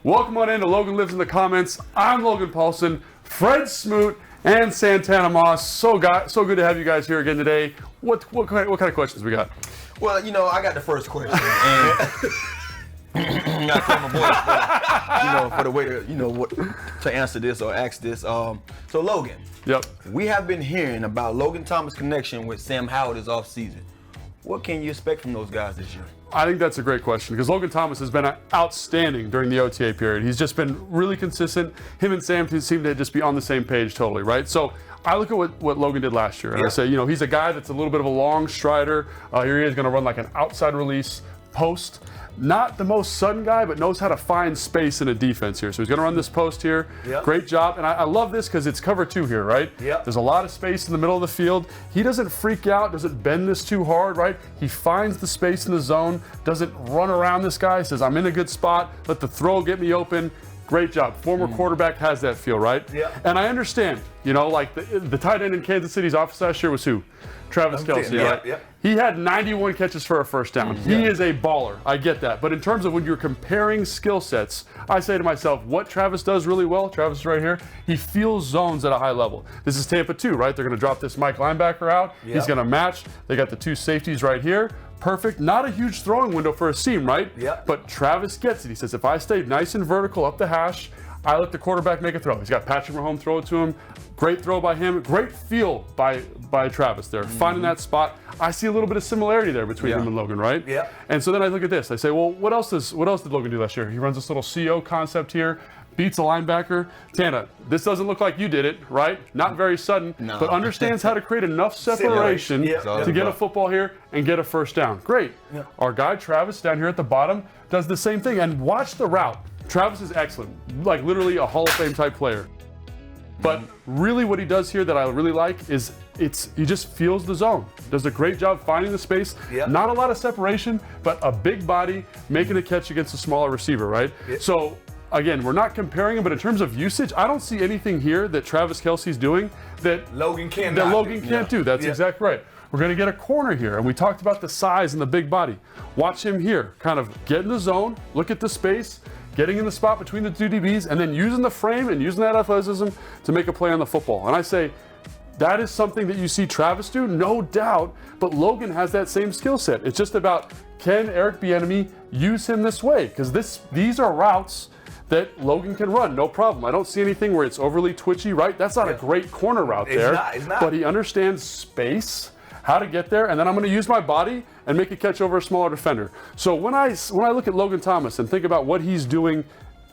Welcome on into Logan Lives in the Comments. I'm Logan Paulsen, Fred Smoot, and Santana Moss. So good to have you guys here again today. What kind of questions we got? Well, I got the first question. And not from my voice, but, for the way to answer this or ask this. So Logan. Yep. We have been hearing about Logan Thomas' connection with Sam Howell this offseason. What can you expect from those guys this year? I think that's a great question because Logan Thomas has been outstanding during the OTA period. He's just been really consistent. Him and Sam seem to just be on the same page totally, right? So I look at what Logan did last year, and I say, he's a guy that's a little bit of a long strider. Here he is going to run like an outside release post. Not the most sudden guy, but knows how to find space in a defense here. So he's going to run this post here. Yep. Great job. And I love this because it's cover two here, right? Yep. There's a lot of space in the middle of the field. He doesn't freak out, doesn't bend this too hard, right? He finds the space in the zone, doesn't run around this guy, says, I'm in a good spot, let the throw get me open. Great job. Former quarterback has that feel, right? Yeah. And I understand, like the tight end in Kansas City's office last year was who? Travis Kelce, right? Yeah. He had 91 catches for a first down. He is a baller. I get that. But in terms of when you're comparing skill sets, I say to myself, what Travis does really well, Travis is right here, he feels zones at a high level. This is Tampa 2, right? They're going to drop this Mike linebacker out. Yep. He's going to match. They got the two safeties right here. Perfect. Not a huge throwing window for a seam, right? Yep. But Travis gets it. He says, if I stay nice and vertical up the hash, I let the quarterback make a throw. He's got Patrick Mahomes throw it to him. Great throw by him. Great feel by Travis there. Finding that spot. I see a little bit of similarity there between him and Logan, right? Yeah. And so then I look at this. I say, well, what else did Logan do last year? He runs this little CO concept here, beats a linebacker. Tana, this doesn't look like you did it, right? Not very sudden, but understands how to create enough separation to get a football here and get a first down. Great. Yeah. Our guy Travis down here at the bottom does the same thing. And watch the route. Travis is excellent, like literally a Hall of Fame type player. But really what he does here that I really like is he just feels the zone. Does a great job finding the space. Yep. Not a lot of separation, but a big body making a catch against a smaller receiver, right? Yep. So again, we're not comparing him, but in terms of usage, I don't see anything here that Travis Kelce's doing that Logan can't do. That's exactly right. We're going to get a corner here, and we talked about the size and the big body. Watch him here, kind of get in the zone, look at the space, getting in the spot between the two DBs, and then using the frame and using that athleticism to make a play on the football. And I say, that is something that you see Travis do, no doubt, but Logan has that same skill set. It's just about, can Eric Bieniemy use him this way? Because these are routes that Logan can run, no problem. I don't see anything where it's overly twitchy, right? That's not a great corner route there. It's not. But he understands space, how to get there, and then I'm going to use my body and make a catch over a smaller defender. So when I look at Logan Thomas and think about what he's doing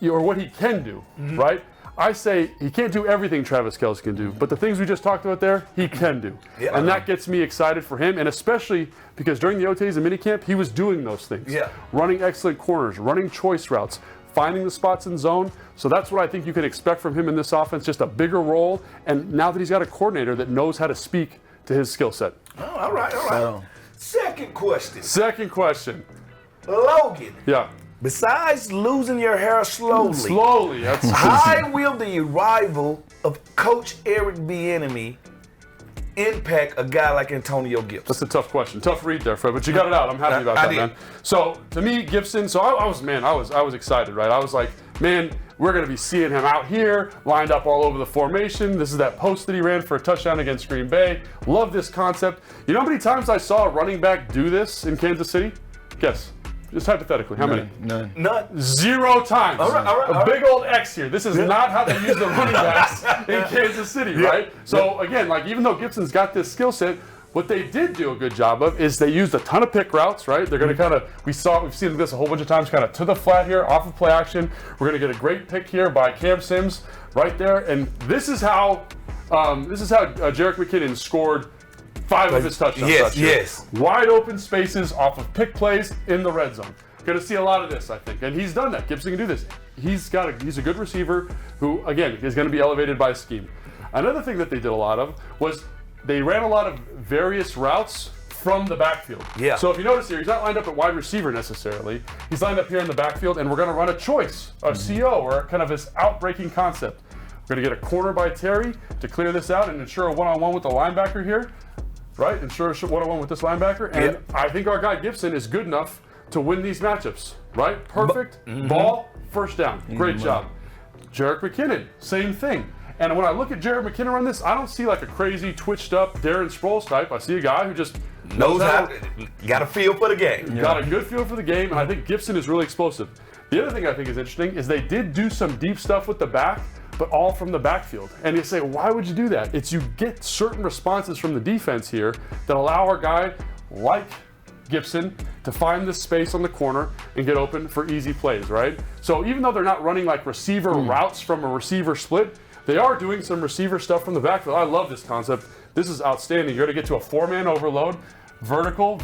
or what he can do, right? I say he can't do everything Travis Kelce can do, but the things we just talked about there, he can do. Yeah. And that gets me excited for him, and especially because during the OTAs and minicamp, he was doing those things. Yeah. Running excellent corners, running choice routes, finding the spots in zone. So that's what I think you can expect from him in this offense, just a bigger role, and now that he's got a coordinator that knows how to speak to his skill set. Oh, all right. Second question. Logan. Yeah. Besides losing your hair slowly, that's how will the arrival of Coach Eric Bieniemy impact a guy like Antonio Gibson? That's a tough question. Tough read there, Fred, but you got it out. I'm happy about that, man. So to me, Gibson, I was excited, right? I was like, man, we're going to be seeing him out here, lined up all over the formation. This is that post that he ran for a touchdown against Green Bay. Love this concept. You know how many times I saw a running back do this in Kansas City? Guess. Just hypothetically, how many? None. 0 times. All right. Big old X here. This is not how they use the running backs in Kansas City, right? So again, even though Gibson's got this skill set, what they did do a good job of is they used a ton of pick routes, right? They're going to we've seen this a whole bunch of times, kind of to the flat here, off of play action. We're going to get a great pick here by Cam Sims right there, and this is how Jerick McKinnon scored 5 of his touchdowns. Yes. Wide open spaces off of pick plays in the red zone. Going to see a lot of this, I think, and he's done that. Gibson can do this. He's a good receiver who, again, is going to be elevated by scheme. Another thing that they did a lot of was they ran a lot of various routes from the backfield. Yeah. So if you notice here, he's not lined up at wide receiver necessarily. He's lined up here in the backfield, and we're going to run a choice, a CO, or kind of this out-breaking concept. We're going to get a corner by Terry to clear this out and ensure a one-on-one with the linebacker here. Right, ensure one-on-one with this linebacker, and I think our guy Gibson is good enough to win these matchups. Right, perfect ball, first down. Great job. Jerick McKinnon, same thing. And when I look at Jerick McKinnon on this, I don't see like a crazy twitched up Darren Sproles type. I see a guy who just knows how. Got a feel for the game. Got a good feel for the game, and I think Gibson is really explosive. The other thing I think is interesting is they did do some deep stuff with the back, but all from the backfield. And you say, why would you do that? It's you get certain responses from the defense here that allow our guy like Gibson to find the space on the corner and get open for easy plays, right? So even though they're not running like receiver routes from a receiver split, they are doing some receiver stuff from the backfield. I love this concept. This is outstanding. You're going to get to a 4-man overload, vertical,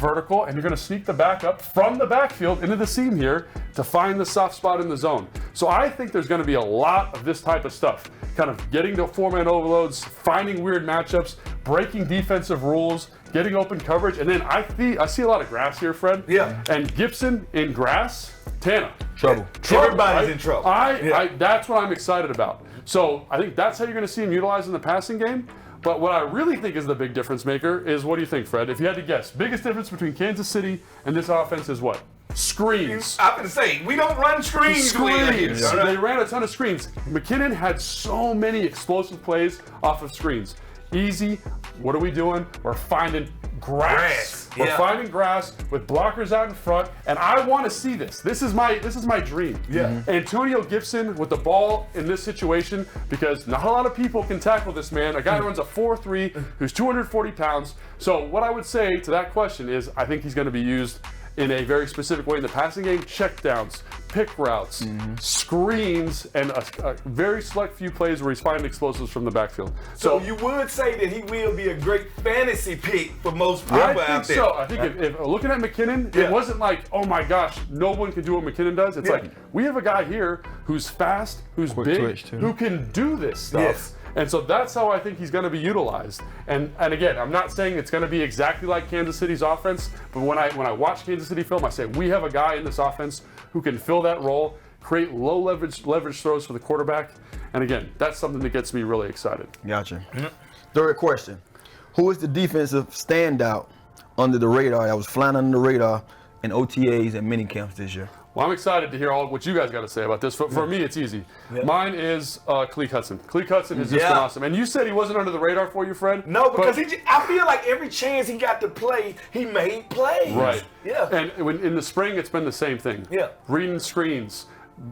and you're going to sneak the back up from the backfield into the seam here to find the soft spot in the zone. So I think there's going to be a lot of this type of stuff, kind of getting to 4-man overloads, finding weird matchups, breaking defensive rules, getting open coverage, and then I see a lot of grass here, Fred. Yeah. And Gibson in grass, Tana. Trouble. Everybody's right? in trouble. That's what I'm excited about. So I think that's how you're going to see him utilized in the passing game. But what I really think is the big difference maker is, what do you think, Fred? If you had to guess, biggest difference between Kansas City and this offense is what? Screens. I'm going to say, we don't run screens. Screens. They ran a ton of screens. McKinnon had so many explosive plays off of screens. Easy. What are we doing? We're finding grass. We're finding grass with blockers out in front, and I want to see this. This is my dream. Yeah. Antonio Gibson with the ball in this situation, because not a lot of people can tackle this man. A guy who runs a 4.3, who's 240 pounds. So what I would say to that question is, I think he's going to be used in a very specific way in the passing game. Checkdowns, pick routes, screens, and a very select few plays where he's finding explosives from the backfield. So you would say that he will be a great fantasy pick for most people out there. I think so. I think if looking at McKinnon, it wasn't like, oh my gosh, no one can do what McKinnon does. It's like, we have a guy here who's fast, who's big, who can do this stuff. Yes. And so that's how I think he's going to be utilized. And again, I'm not saying it's going to be exactly like Kansas City's offense, but when I watch Kansas City film, I say we have a guy in this offense who can fill that role, create low leverage throws for the quarterback. And again, that's something that gets me really excited. Gotcha. Third question. Who is the defensive standout under the radar that was flying under the radar in OTAs and minicamps this year? Well, I'm excited to hear all what you guys got to say about this. For me, it's easy. Mine is Clique Hudson. Clique Hudson has just been awesome. And you said he wasn't under the radar for you, Fred? No, because I feel like every chance he got to play, he made plays. Right. Yeah. And in the spring, it's been the same thing. Yeah. Reading screens,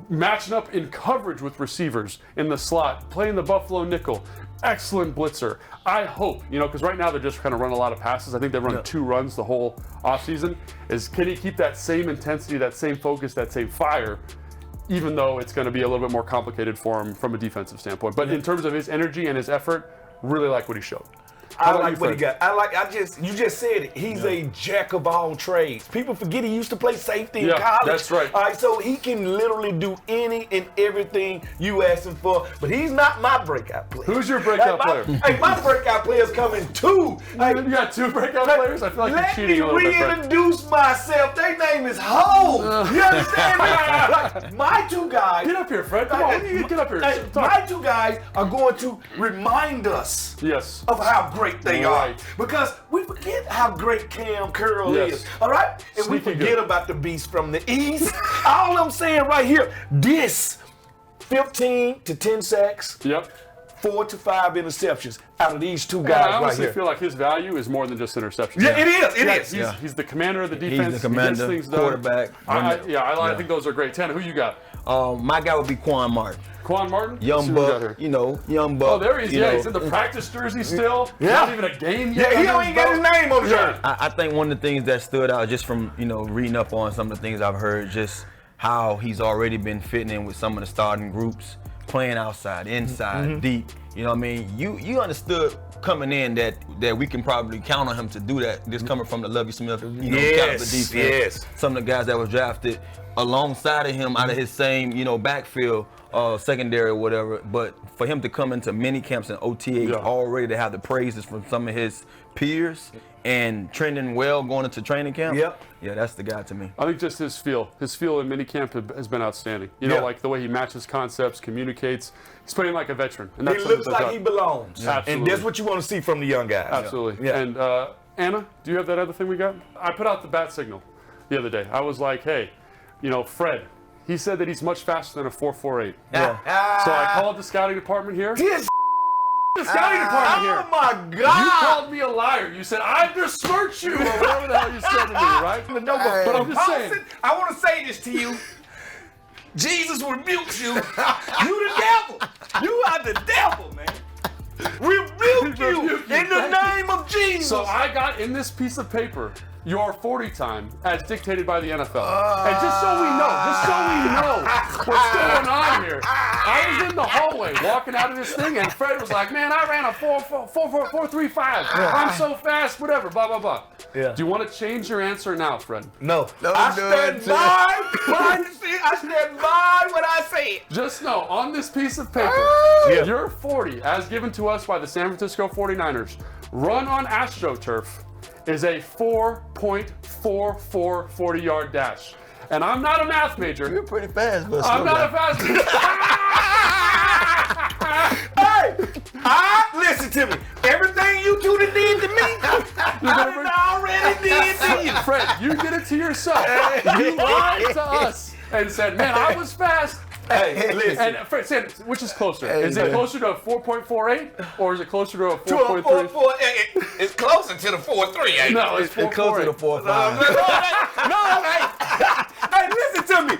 matching up in coverage with receivers in the slot, playing the Buffalo nickel. Excellent blitzer. I hope, because right now they're just kind of running a lot of passes. I think they run 2 runs the whole offseason. Can he keep that same intensity, that same focus, that same fire, even though it's going to be a little bit more complicated for him from a defensive standpoint? But in terms of his energy and his effort, really like what he showed. I like what he got. You just said it. He's a jack of all trades. People forget he used to play safety in college. That's right. All right, so he can literally do any and everything you ask him for, but he's not my breakout player. Who's your breakout player? My breakout player's coming too. You got 2 breakout players? I feel like you're cheating a little bit. Let me reintroduce myself. Their name is Ho. You understand me? My 2 guys. Get up here, Fred. Come on. Get up here. My 2 guys are going to remind us of how great they are. Because we forget how great Cam Curl is. All right? And we forget about the beast from the East. All I'm saying right here, this 15 to 10 sacks. 4 to 5 interceptions out of these 2 guys right here. I honestly feel like his value is more than just interceptions. Yeah, it is. He's the commander of the defense. He's the commander, he gets things quarterback. I think those are great. Tanner, who you got? My guy would be Quan Martin. Quan Martin? Young buck, young buck. Oh, there he is. He's in the practice jersey still. Not even a game yet. Yeah, he don't even get his name on the jersey. I think one of the things that stood out just from, reading up on some of the things I've heard, just how he's already been fitting in with some of the starting groups, playing outside, inside, deep. You know what I mean? You understood coming in that we can probably count on him to do that. Just coming from the Lovie Smith, caliber defense. Some of the guys that were drafted alongside of him out of his same, backfield, secondary or whatever. But for him to come into mini camps and OTAs already to have the praises from some of his peers and trending well going into training camp. Yeah, that's the guy to me. I think just his feel in minicamp has been outstanding. Like the way he matches concepts, communicates. He's playing like a veteran. And he looks like he belongs. Absolutely. And that's what you want to see from the young guys. Absolutely. And Anna, do you have that other thing we got? I put out the bat signal the other day. I was like, hey, Fred, he said that he's much faster than a 4.48. Yeah. So I called the scouting department here. The scouting department here. Oh my God! You called me a liar. You said I besmirch you, or whatever the hell you said to me, right? No, but I'm just saying. I want to say this to you. Jesus rebukes you. You the devil. You are the devil, man. Rebuke you in the name of Jesus. So I got in this piece of paper your 40 time as dictated by the NFL. And just so we know what's going on here, I was in the hallway walking out of this thing, and Fred was like, man, I ran a 4.35. I'm so fast, whatever, blah, blah, blah. Yeah. Do you want to change your answer now, Fred? No. I stand by what I said. Just know, on this piece of paper, your 40, as given to us by the San Francisco 49ers, run on AstroTurf, is a 4.44 40-yard dash. And I'm not a math major. You're pretty fast, but I'm not a fast Hey, listen to me. Everything you two done did to me, I already did to you. Fred, you did it to yourself. You lied to us and said, man, I was fast. Hey, listen. And Fred said, which is closer? Is it closer to a 4.48 or is it closer to a 4.3? It's closer to the 4.3, ain't it? No, it's closer to 4.48. 4.5. No, hey, listen to me.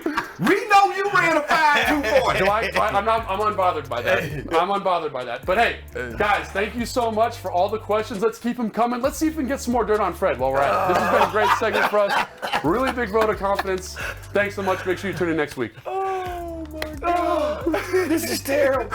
We know you ran a 5.240. I'm unbothered by that. I'm unbothered by that. But hey, guys, thank you so much for all the questions. Let's keep them coming. Let's see if we can get some more dirt on Fred while we're at it. This has been a great segment for us. Really big vote of confidence. Thanks so much. Make sure you tune in next week. Oh my God. This is terrible.